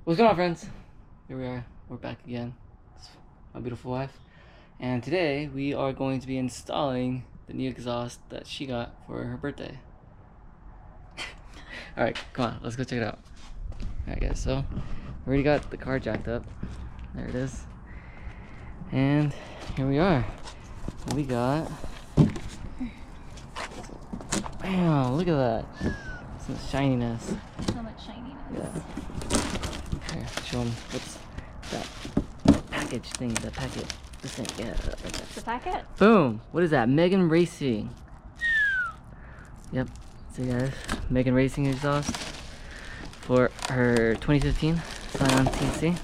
What's going on, friends? Here we are. We're back again. It's my beautiful wife. And today we are going to be installing the new exhaust that she got for her birthday. Alright, come on. Let's go check it out. Alright guys, so we already got the car jacked up. There it is. And here we are. We got... Bam! Look at that. Some shininess. So much shininess. Yeah. Here, show them what's that package thing, that packet. This thing, yeah. Right there. The packet? Boom! What is that? Megan Racing. Yep. So guys, Megan Racing exhaust for her 2015 Scion Tc.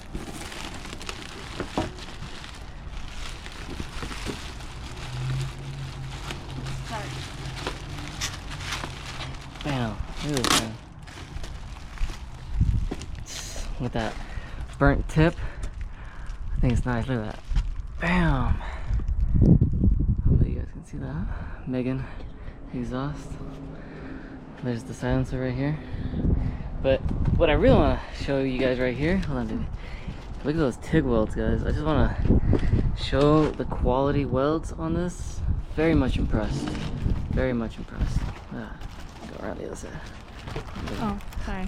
Bam! Look at this thing. With that burnt tip. I think it's nice. Look at that. Bam! Hopefully you guys can see that. Megan exhaust. There's the silencer right here. But what I really want to show you guys right here, hold on baby. Look at those TIG welds, guys. I just want to show the quality welds on this. Very much impressed. Very much impressed. Go around the other side. Oh, sorry.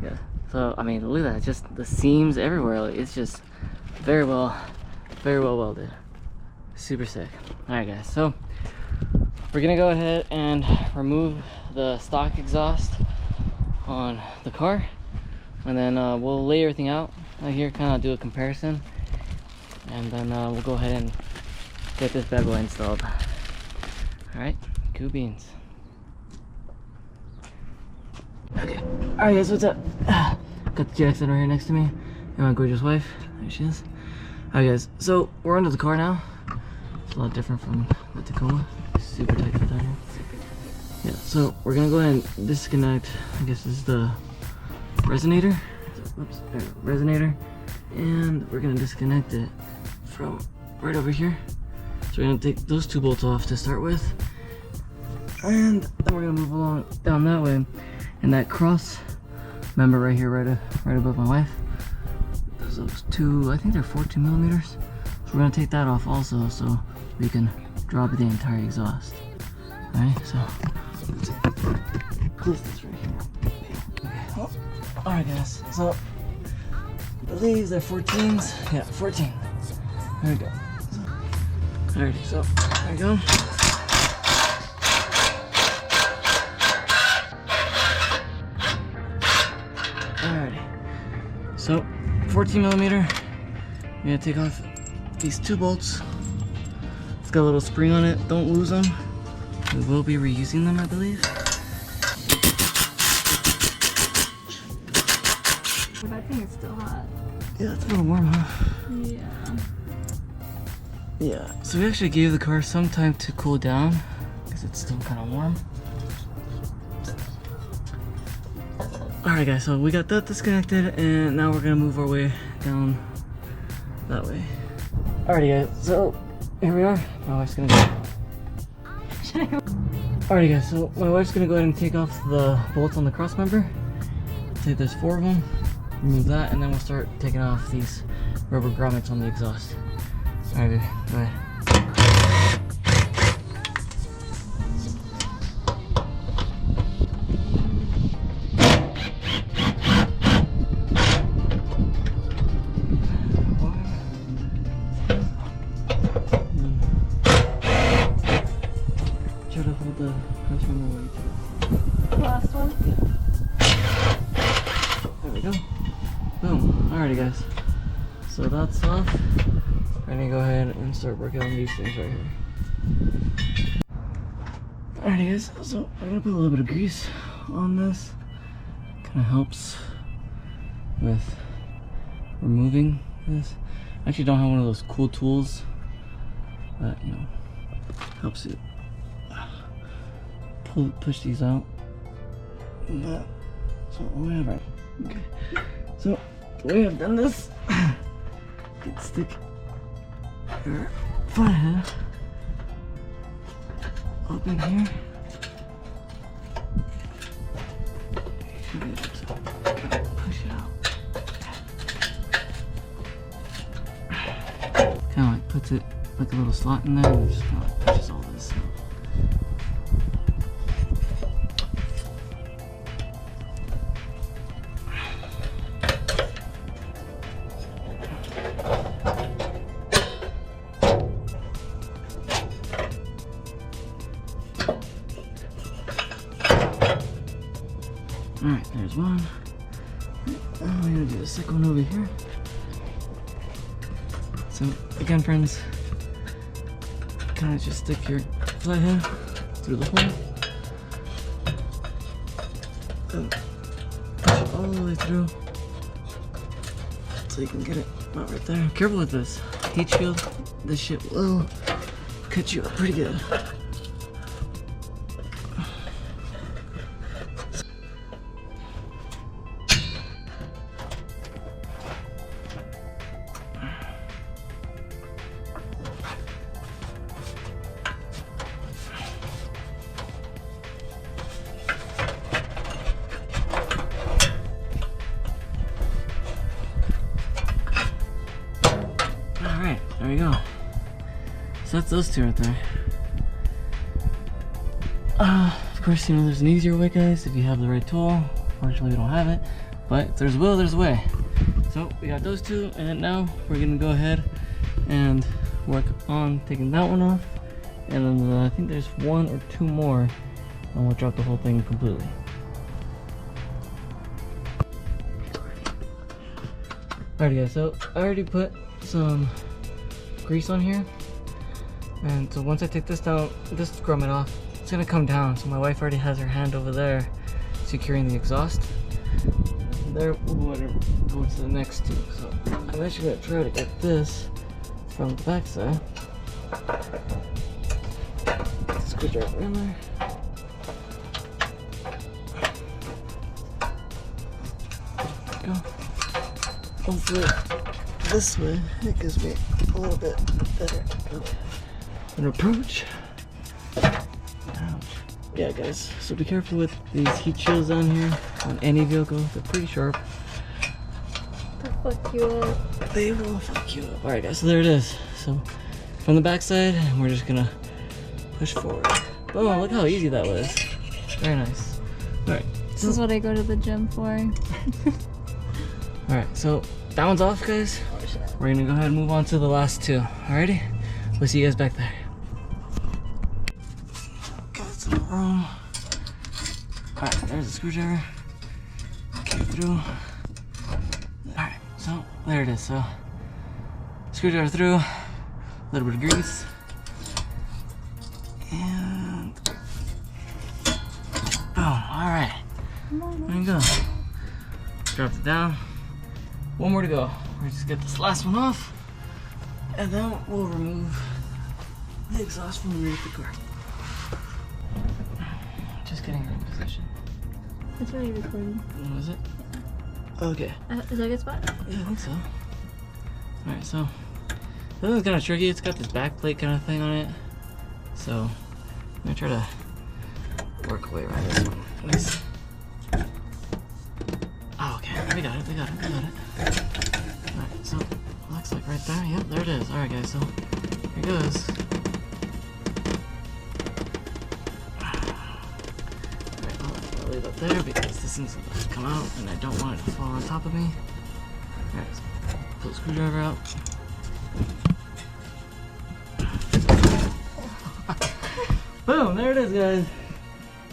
Yeah. So I mean, look at that. Just the seams everywhere. Like, it's just very well welded. Super sick. All right, guys. So we're gonna go ahead and remove the stock exhaust on the car, and then we'll lay everything out here, kind of do a comparison, and then we'll go ahead and get this bad boy installed. All right. Cool beans. Okay. Alright guys, what's up? Got the Jackson right here next to me. And my gorgeous wife. There she is. Alright guys, so we're under the car now. It's a lot different from the Tacoma. Super tight fit down here. Yeah, so we're gonna go ahead and disconnect, I guess this is the resonator. Oops, resonator. And we're gonna disconnect it from right over here. So we're gonna take those two bolts off to start with. And then we're gonna move along down that way. And that cross member right here, right above my wife, those two, I think they're 14 millimeters. So we're gonna take that off also, so we can drop the entire exhaust. All right, so let's close this right here. Okay. Oh. All right, guys. So I believe they're 14s. Yeah, 14. There we go. Alrighty, so there we go. Alrighty, so 14 millimeter. I'm gonna take off these two bolts. It's got a little spring on it. Don't lose them. We will be reusing them, I believe. That thing is still hot. Yeah, it's a little warm, huh? Yeah. Yeah, so we actually gave the car some time to cool down because it's still kind of warm. Alright guys, so we got that disconnected and now we're gonna move our way down that way. Alrighty guys, so here we are. My wife's gonna go. Alrighty guys, so my wife's gonna go ahead and take off the bolts on the cross member. Say there's 4 of them. Remove that and then we'll start taking off these rubber grommets on the exhaust. Alright, go ahead. Try to hold the cross member way too. The last one? There we go. Boom. Alrighty guys. So that's off. We're gonna go ahead and start working on these things right here. Alrighty guys, so I'm gonna put a little bit of grease on this. Kinda helps with removing this. I actually don't have one of those cool tools that, you know, helps it push these out. But, so whatever. Okay. So the way I've done this, get stick your flathead up in here. You should be able to puts it like a little slot in there and just kind of pushes all this. Alright, there's one. I'm gonna do the second one over here. So again, friends, kind of just stick your flathead through the hole and push it all the way through so you can get it about right there. Careful with this heat shield. This shit will cut you up pretty good. Alright, there we go. So that's those two right there. Of course, you know, there's an easier way, guys, if you have the right tool. Fortunately, we don't have it. But if there's a will, there's a way. So we got those two, and then now we're gonna go ahead and work on taking that one off. And then I think there's one or two more, and we'll drop the whole thing completely. Alright guys, so I already put some grease on here, and so once I take this down, this grommet off, it's gonna come down. So my wife already has her hand over there securing the exhaust. And there we'll go to the next two. So I'm actually gonna try to get this from the back side. Screwdriver in there. There we go. Hopefully this way it gives me a little bit better of an approach. Ouch. Yeah guys, so be careful with these heat shields on here on any vehicle. They're pretty sharp. They'll fuck you up. They will fuck you up. Alright guys, so there it is. So from the back side, we're just gonna push forward. Oh, look how easy that was. Very nice. Alright. This is what I go to the gym for. Alright, so that one's off, guys. We're gonna go ahead and move on to the last two. Alrighty? We'll see you guys back there. Got some room. Alright, there's a screwdriver. Get through. Alright, so there it is. So, screwdriver through, a little bit of grease. And boom, alright. There you go. Dropped it down. One more to go. We'll just get this last one off, and then we'll remove the exhaust from underneath the car. Just getting her in position. It's already recording. What was it? Okay. Is that a good spot? Yeah, I think so. Alright, so this one's kind of tricky. It's got this back plate kind of thing on it. So I'm gonna try to work our way around this one. At least. Oh, okay. We got it. We got it. We got it. Alright, so looks like right there. Yep, there it is. Alright, guys. So here goes. Alright, I'll leave it there because this thing's about to come out and I don't want it to fall on top of me. Alright, so pull the screwdriver out. Boom, there it is, guys.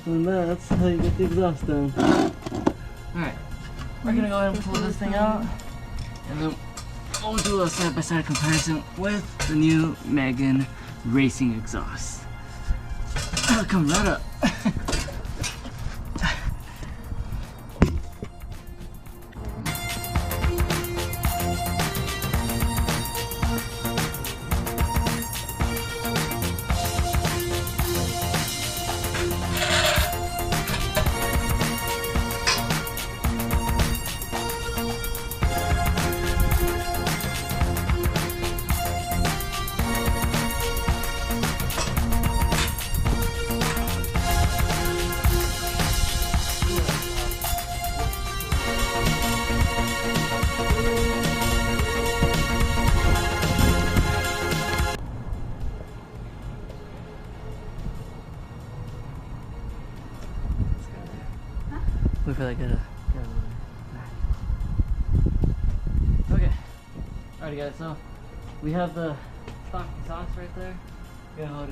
And that's how you get the exhaust done. Alright, we're gonna go ahead and pull this thing out, and then we'll do a side-by-side comparison with the new Megan racing exhaust. That'll come right up. feel like I gotta okay. Alrighty guys, so we have the stock exhaust right there. We're gonna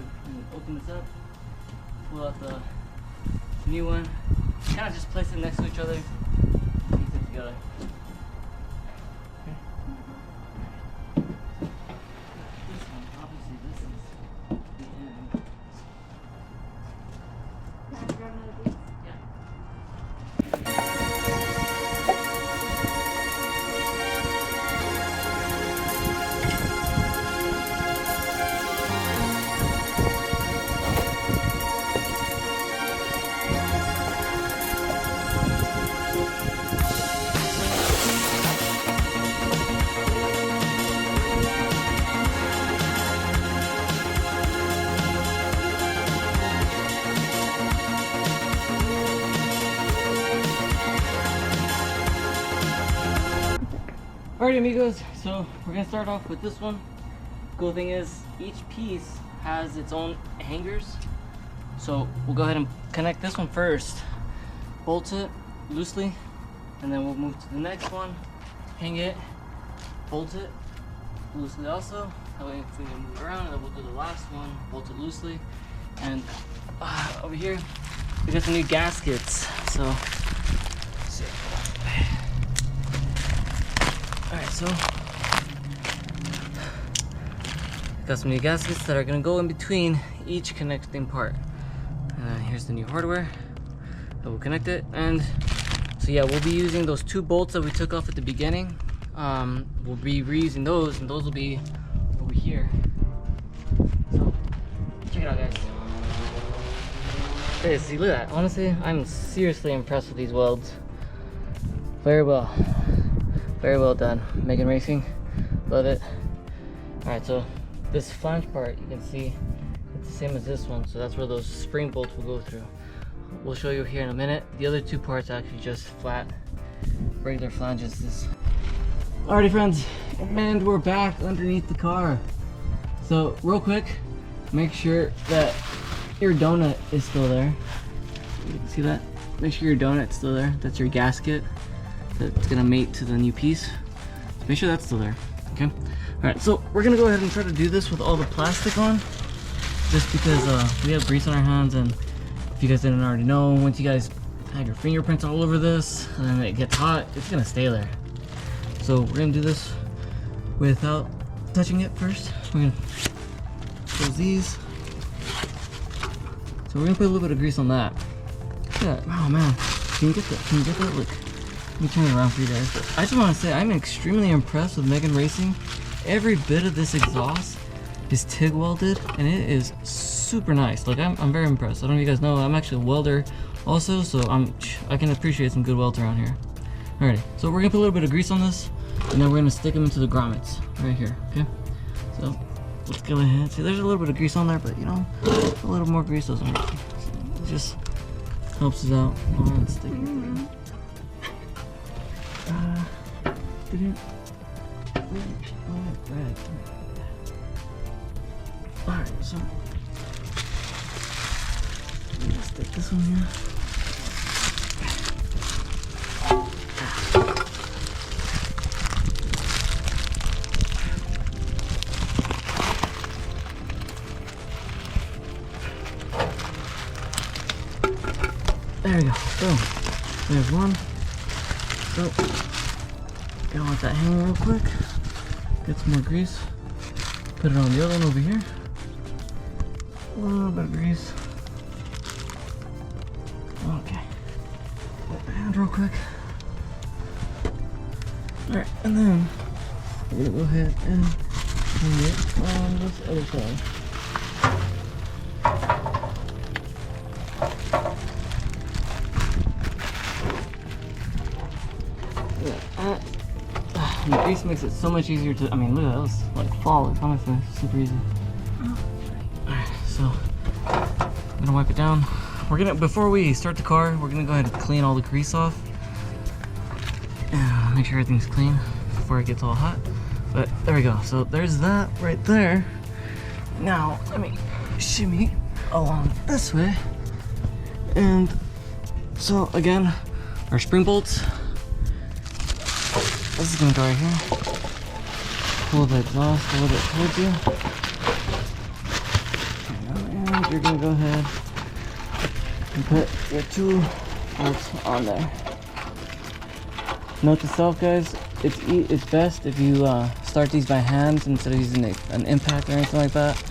open this up, pull out the new one, kind of just place it next to each other, piece it together. Okay. This one, obviously this is the end. Yeah. Alright amigos, so we're gonna start off with this one. Cool thing is each piece has its own hangers. So we'll go ahead and connect this one first, bolt it loosely, and then we'll move to the next one, hang it, bolt it loosely also. That way if we can move it around, and then we'll do the last one, bolt it loosely. And over here, we got some new gaskets. So let's see. Alright, so got some new gaskets that are gonna go in between each connecting part. Here's the new hardware that will connect it. And so yeah, we'll be using those 2 bolts that we took off at the beginning. We'll be reusing those, and those will be over here. So check it out guys. Hey, see, look at that. Honestly, I'm seriously impressed with these welds. Very well done, Megan Racing. Love it. Alright, so this flange part, you can see it's the same as this one, so that's where those spring bolts will go through. We'll show you here in a minute. The other 2 parts are actually just flat, regular flanges. Alrighty friends, and we're back underneath the car. So real quick, make sure that your donut is still there. You can see that? Make sure your donut's still there. That's your gasket that's gonna mate to the new piece. So make sure that's still there, okay? Alright, so we're gonna go ahead and try to do this with all the plastic on, just because we have grease on our hands, and if you guys didn't already know, once you guys have your fingerprints all over this and then it gets hot, it's gonna stay there. So we're gonna do this without touching it first. We're gonna close these. So we're gonna put a little bit of grease on that. Yeah, oh man, can you get that? Can you get that? Look. Let me turn it around for you guys. But I just want to say I'm extremely impressed with Megan Racing. Every bit of this exhaust is TIG welded, and it is super nice. Like I'm very impressed. I don't know if you guys know, I'm actually a welder also, so I can appreciate some good welds around here. Alrighty, so we're gonna put a little bit of grease on this, and then we're gonna stick them into the grommets right here. Okay, so let's go ahead. See, there's a little bit of grease on there, but you know, a little more grease doesn't hurt. So it just helps us out. Oh, it's sticky. Alright, so let's stick this one here. There we go. Boom. There's one. So gotta let that hang real quick. Get some more grease. Put it on the other one over here. A little bit of grease. Okay. Put the hand real quick. Alright, and then we're gonna go ahead and hang it on this other side. The grease makes it so much easier to, I mean, look at that, was like flawless, honestly, super easy. Alright, so I'm gonna wipe it down. We're gonna, before we start the car, we're gonna go ahead and clean all the grease off. And make sure everything's clean before it gets all hot. But there we go, so there's that right there. Now, let me shimmy along this way. And so again, our spring bolts. This is gonna go right here. Pull the exhaust a little bit towards you. And you're gonna go ahead and put your 2 bolts on there. Note to self, guys, it's best if you start these by hand instead of using an impact or anything like that.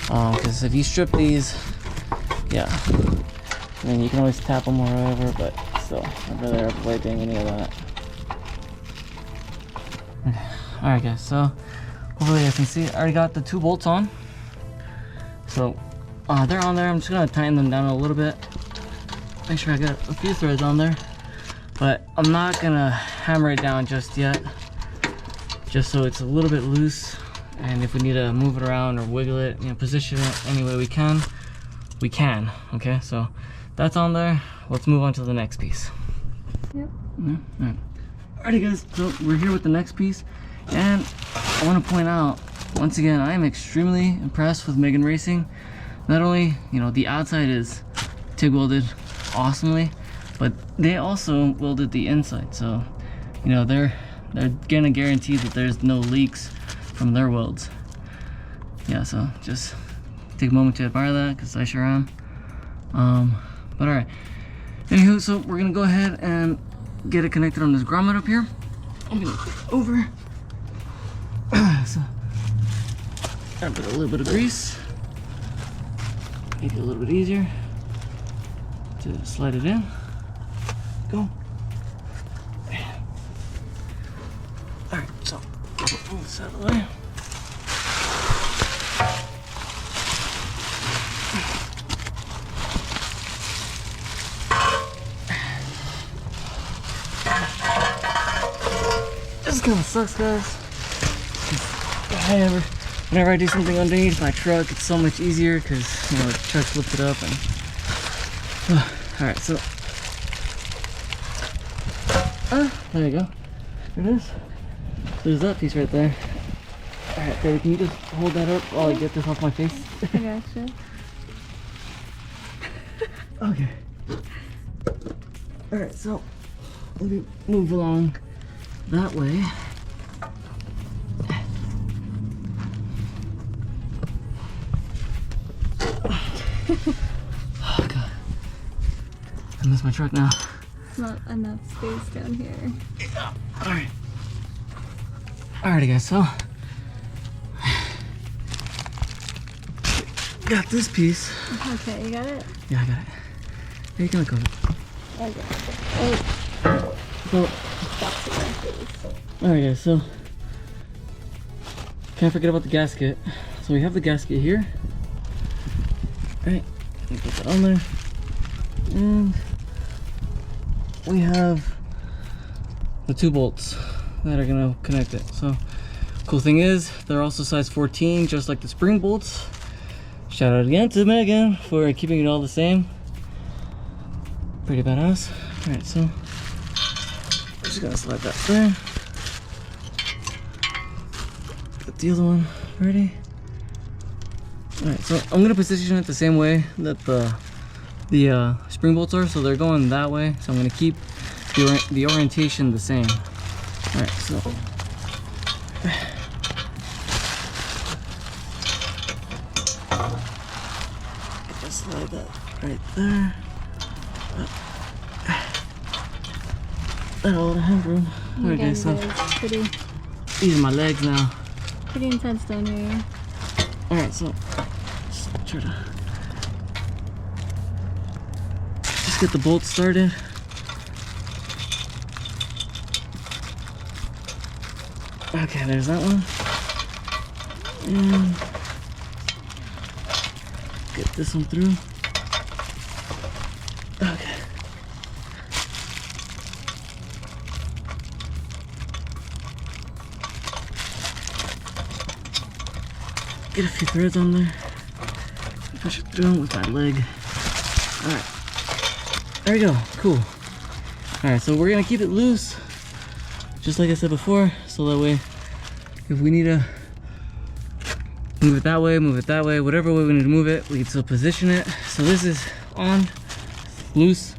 Because if you strip these, yeah, I mean you can always tap them or whatever, but still, I'd rather avoid doing any of that. Okay. Alright guys, so hopefully you guys can see I already got the 2 bolts on. So they're on there. I'm just gonna tighten them down a little bit. Make sure I got a few threads on there. But I'm not gonna hammer it down just yet. Just so it's a little bit loose. And if we need to move it around or wiggle it, you know, position it any way we can, okay? So that's on there. Let's move on to the next piece. Yep. Alright. Alrighty guys, so we're here with the next piece. And I want to point out, once again, I am extremely impressed with Megan Racing. Not only, you know, the outside is TIG welded awesomely, but they also welded the inside. So, you know, they're gonna guarantee that there's no leaks from their welds. Yeah, so just take a moment to admire that, because I sure am. But alright. Anywho, so we're gonna go ahead and get it connected on this grommet up here. I'm gonna go over. So, I put a little bit of grease. Make it a little bit easier to slide it in. Go. Alright, so pull this out of the way. This kind of sucks, guys. Whenever I do something underneath my truck, it's so much easier because, you know, the truck's lifted up and. Alright, so. There you go. There it is. There's that piece right there. Alright, baby, can you just hold that up while I get this off my face? I gotcha. Okay. Alright, so let me move along that way. Oh god. I miss my truck now. Not enough space down here. Alright. Alrighty guys, so got this piece. Okay, you got it? Yeah, I got it. Here you can look over. Okay. Oh. So, alright guys, so can't forget about the gasket. So we have the gasket here. Alright, let me put that on there. And we have the 2 bolts that are gonna connect it. So cool thing is they're also size 14, just like the spring bolts. Shout out again to Megan for keeping it all the same. Pretty badass. Alright, so I'm just gonna slide that there. Got the other one ready. Alright, so I'm gonna position it the same way that the spring bolts are, so they're going that way. So I'm gonna keep the orientation the same. Alright, so just slide that right there. Oh, I have room. Okay, so pretty these are my legs now. pretty intense down here. Alright, so just try to just get the bolts started. Okay, there's that one. And get this one through. Okay. Get a few threads on there. Push it through with my leg. Alright. There we go. Cool. Alright, so we're gonna keep it loose. Just like I said before, so that way if we need to move it that way, whatever way we need to move it, we can still position it. So this is on, loose.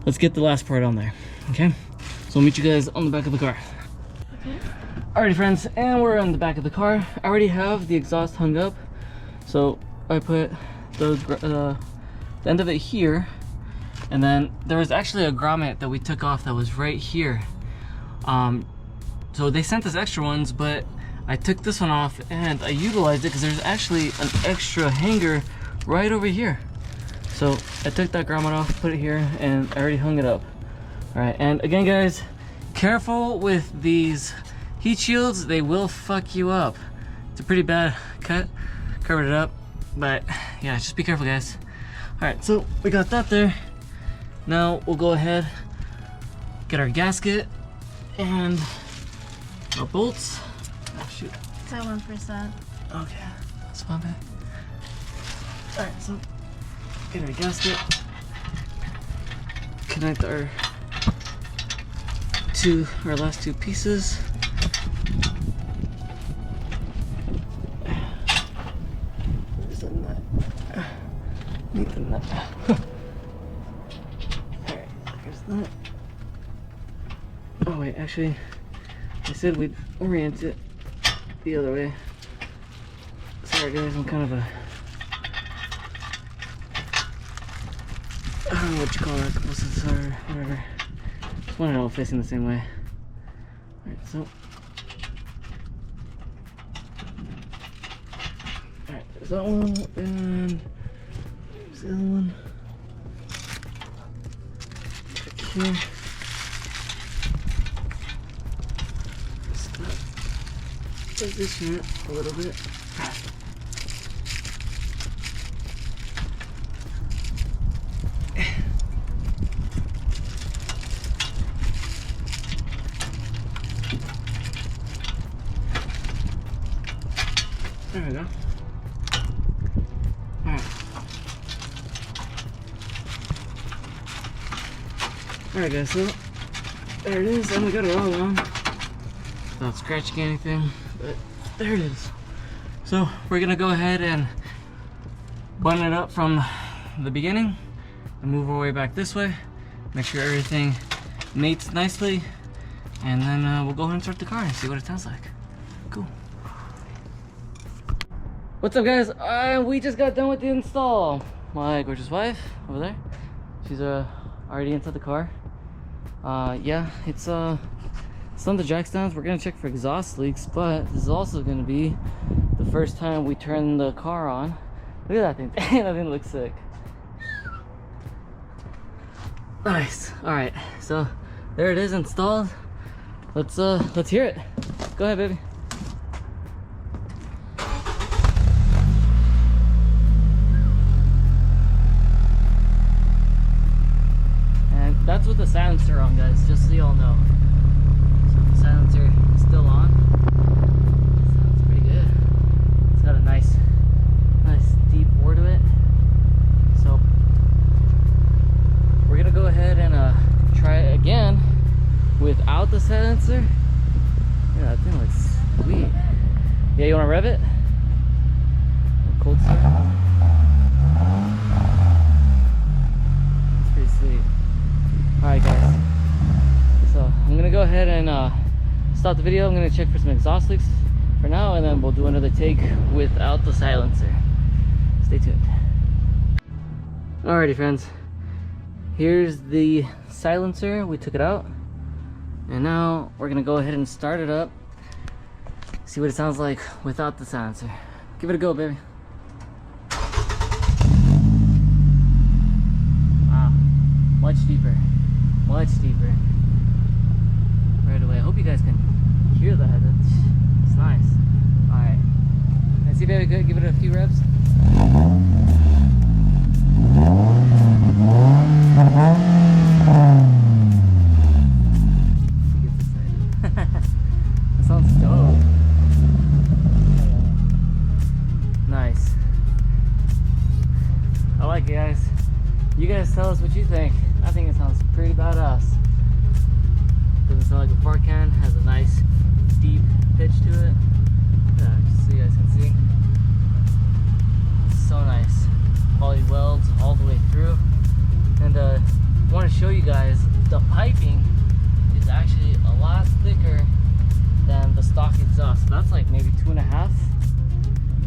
Let's get the last part on there. Okay, so we'll meet you guys on the back of the car. Okay. Alrighty friends, and we're on the back of the car. I already have the exhaust hung up, so I put the end of it here, and then there was actually a grommet that we took off that was right here. So they sent us extra ones, but I took this one off and I utilized it because there's actually an extra hanger right over here. So I took that grommet off, put it here, and I already hung it up. Alright, and again guys, careful with these heat shields, they will fuck you up. It's a pretty bad cut, covered it up, but yeah, just be careful guys. Alright, so we got that there. Now we'll go ahead, get our gasket and our bolts. Oh shoot. It's at 1%. Okay, that's my bad. Alright, so get our gasket, connect our last two pieces. There's a nut. Need the nut. Alright, here's that. Oh wait, actually, I said we'd orient it the other way. Sorry guys, I'm kind of a, I don't know what you call that, closest or whatever. Just want it all facing the same way. Alright, so. Alright, there's that one, and there's the other one. Check here. Take this unit a little bit. There we go. Alright. Alright guys, so there it is, and we got it all on. Not scratching anything, but there it is. So we're gonna go ahead and button it up from the beginning and move our way back this way. Make sure everything mates nicely, and then we'll go ahead and start the car and see what it sounds like. Cool. What's up guys? We just got done with the install. My gorgeous wife over there, she's already inside the car. Yeah, it's some of the jack stands, we're gonna check for exhaust leaks, but this is also gonna be the first time we turn the car on. Look at that thing. Dang, that thing looks sick. Nice. Alright, so there it is installed. Let's hear it. Go ahead, baby. And that's with the silencer on, guys, just so y'all know. Silencer is still on. Sounds pretty good. It's got a nice deep roar to it. So we're gonna go ahead and try it again without the silencer. Yeah, that thing looks sweet. Yeah, you wanna rev it? Cold start. It's pretty sweet. Alright guys. So I'm gonna go ahead and stop the video. I'm gonna check for some exhaust leaks for now, and then we'll do another take without the silencer. Stay tuned. Alrighty friends, here's the silencer. We took it out, and now we're gonna go ahead and start it up, see what it sounds like without the silencer. Give it a go, baby. Wow, much deeper, much deeper. Right away. I hope you guys can hear that. It's nice. Alright. Let's see, baby, good. Give it a few revs. That sounds dope. Nice. I like it, guys. You guys tell us what you think. I think it sounds pretty badass. Doesn't sound like a fart can, has a nice deep pitch to it. Yeah, just so you guys can see. So nice. Poly welds all the way through. And I want to show you guys the piping like maybe 2.5.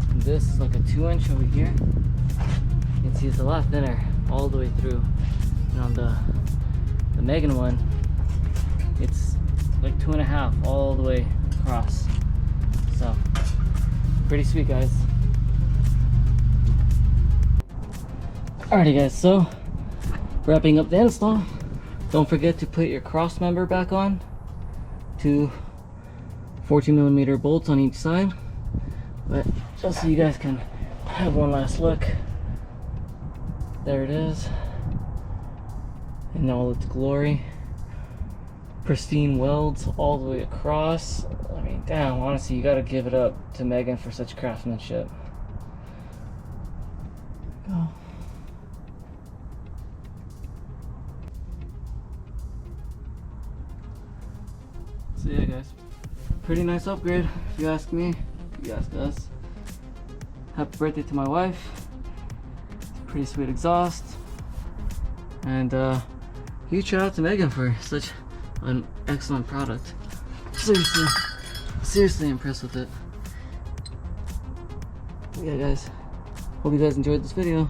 And this is like a 2-inch over here. You can see it's a lot thinner all the way through. And on the Megan one, it's like 2.5 all the way across. So pretty sweet, guys. Alrighty guys, so wrapping up the install, don't forget to put your cross member back on. 2 14mm bolts on each side. But just so you guys can have one last look, there it is in all its glory. Pristine welds all the way across. I mean, damn, honestly, you gotta give it up to Megan for such craftsmanship. Go. So yeah guys, pretty nice upgrade if you ask me, if you ask us. Happy birthday to my wife. It's a pretty sweet exhaust. And huge shout out to Megan for such an excellent product. Seriously impressed with it. Yeah guys, hope you guys enjoyed this video.